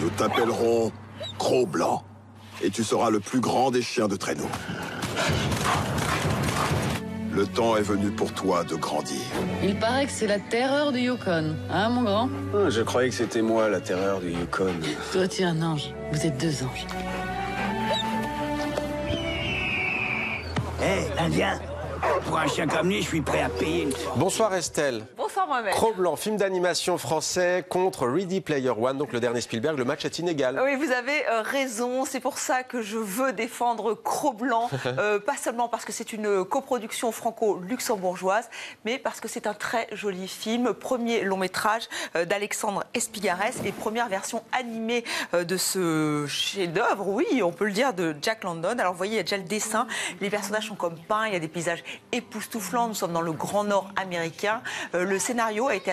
Nous t'appellerons Cro-Blanc. Et tu seras le plus grand des chiens de traîneau. Le temps est venu pour toi de grandir. Il paraît que c'est la terreur du Yukon, hein, mon grand? Ah, je croyais que c'était moi, la terreur du Yukon. Toi, tu es un ange. Vous êtes deux anges. Hé, Indien, pour un chien comme lui, je suis prêt à payer. Bonsoir Estelle. Bonsoir Mohamed. Cro-Blanc, film d'animation français contre Ready Player One, donc le dernier Spielberg, le match est inégal. Oui, vous avez raison, c'est pour ça que je veux défendre Cro-Blanc, pas seulement parce que c'est une coproduction franco-luxembourgeoise, mais parce que c'est un très joli film, premier long métrage d'Alexandre Espigares et première version animée de ce chef-d'œuvre, oui, on peut le dire, de Jack London. Alors vous voyez, il y a déjà le dessin, les personnages sont comme peints, il y a des paysages époustouflants, nous sommes dans le Grand Nord américain. Le scénario a été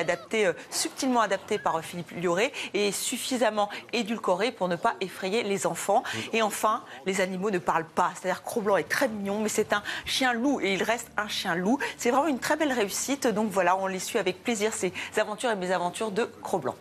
subtilement adapté par Philippe Lioré et suffisamment édulcoré pour ne pas effrayer les enfants. Et enfin, les animaux ne parlent pas. C'est-à-dire que Cro-Blanc est très mignon, mais c'est un chien loup et il reste un chien loup. C'est vraiment une très belle réussite. Donc voilà, on les suit avec plaisir, ces aventures et mésaventures de Cro-Blanc.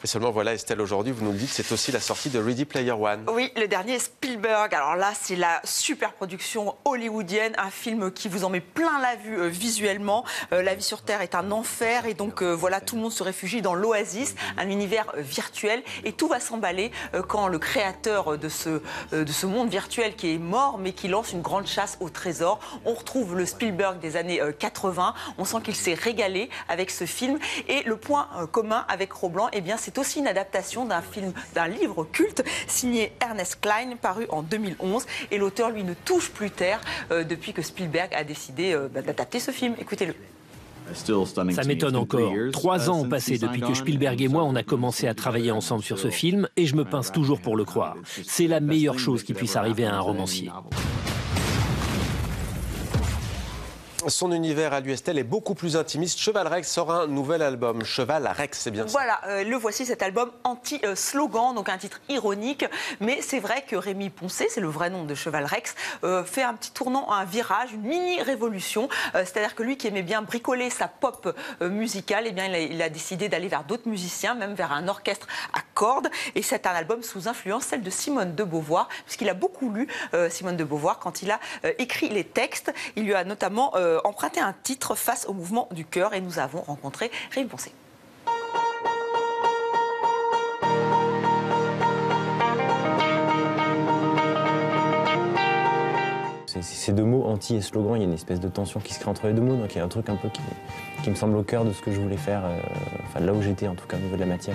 Et seulement voilà Estelle, aujourd'hui vous nous dites que c'est aussi la sortie de Ready Player One. Oui, le dernier Spielberg. Alors là, c'est la super production hollywoodienne, un film qui vous en met plein la vue visuellement. La vie sur Terre est un enfer et donc voilà, tout le monde se réfugie dans l'oasis, un univers virtuel et tout va s'emballer quand le créateur de ce monde virtuel qui est mort mais qui lance une grande chasse au trésor. On retrouve le Spielberg des années 80. On sent qu'il s'est régalé avec ce film et le point commun avec Cro-Blanc, eh bien, c'est aussi une adaptation d'un livre culte signé Ernest Cline, paru en 2011. Et l'auteur, lui, ne touche plus terre depuis que Spielberg a décidé d'adapter ce film. Écoutez-le. Ça m'étonne encore. 3 ans ont passé depuis que Spielberg et moi on a commencé à travailler ensemble sur ce film et je me pince toujours pour le croire. C'est la meilleure chose qui puisse arriver à un romancier. Son univers à lui, Estelle, est beaucoup plus intimiste. Cheval Rex sort un nouvel album. Cheval Rex, c'est bien ça. Voilà, le voici, cet album anti-slogan, donc un titre ironique. Mais c'est vrai que Rémi Poncé, c'est le vrai nom de Cheval Rex, fait un petit tournant, un virage, une mini-révolution. C'est-à-dire que lui qui aimait bien bricoler sa pop musicale, eh bien, il a décidé d'aller vers d'autres musiciens, même vers un orchestre à cordes. Et c'est un album sous influence, celle de Simone de Beauvoir, puisqu'il a beaucoup lu Simone de Beauvoir quand il a écrit les textes. Il lui a notamment emprunté un titre face au mouvement du cœur et nous avons rencontré Rémi Poncé. Ces deux mots, anti et slogan, il y a une espèce de tension qui se crée entre les deux mots, donc il y a un truc un peu qui me semble au cœur de ce que je voulais faire, enfin là où j'étais en tout cas au niveau de la matière.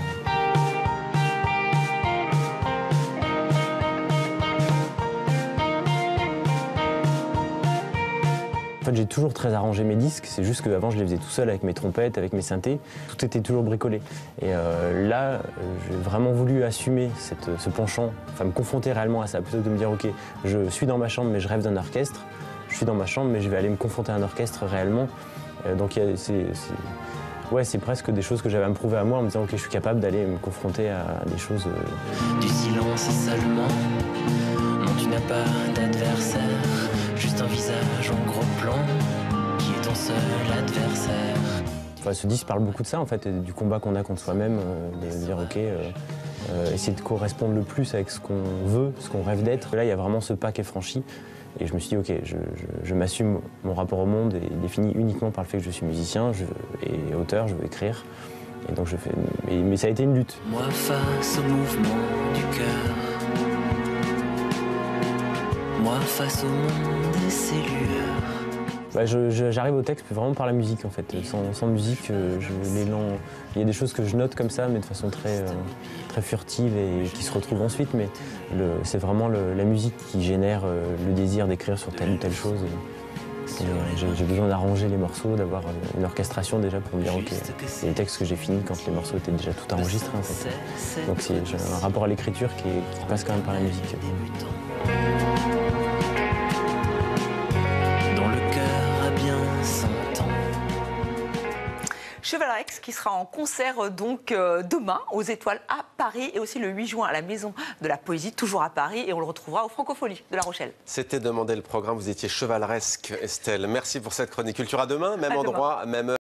En fait, j'ai toujours très arrangé mes disques, c'est juste qu'avant je les faisais tout seul avec mes trompettes, avec mes synthés, tout était toujours bricolé. Et là, j'ai vraiment voulu assumer ce penchant, enfin me confronter réellement à ça, plutôt que de me dire ok, je suis dans ma chambre mais je rêve d'un orchestre, je suis dans ma chambre mais je vais aller me confronter à un orchestre réellement. Donc c'est presque des choses que j'avais à me prouver à moi en me disant ok, je suis capable d'aller me confronter à des choses. Du silence seulement, non tu n'as pas d'adversaire. Juste un visage en gros plan, qui est ton seul adversaire. Enfin, ce disque parle beaucoup de ça, en fait, du combat qu'on a contre soi-même, de dire ok, essayer de correspondre le plus avec ce qu'on veut, ce qu'on rêve d'être. Là, il y a vraiment ce pas qui est franchi. Et je me suis dit, ok, je m'assume, mon rapport au monde est défini uniquement par le fait que je suis musicien et auteur, je veux écrire. Et donc je fais. Mais ça a été une lutte. Moi face au mouvement du cœur. Moi face au monde et ses lueurs. Bah, j'arrive au texte vraiment par la musique en fait. Sans musique, l'élan. Il y a des choses que je note comme ça, mais de façon très furtive et qui se retrouvent ensuite. Mais c'est vraiment la musique qui génère le désir d'écrire sur telle ou telle chose. J'ai besoin d'arranger les morceaux, d'avoir une orchestration déjà pour me dire ok, c'est les textes que j'ai finis quand les morceaux étaient déjà tout enregistrés en fait. Donc j'ai un rapport à l'écriture qui passe quand même par la musique. Cheval Rex qui sera en concert donc demain aux Étoiles à Paris et aussi le 8 juin à la Maison de la Poésie, toujours à Paris, et on le retrouvera au Francofolie de La Rochelle. C'était Demander le programme, vous étiez chevaleresque Estelle. Merci pour cette chronique culture. À demain, même endroit, même heure.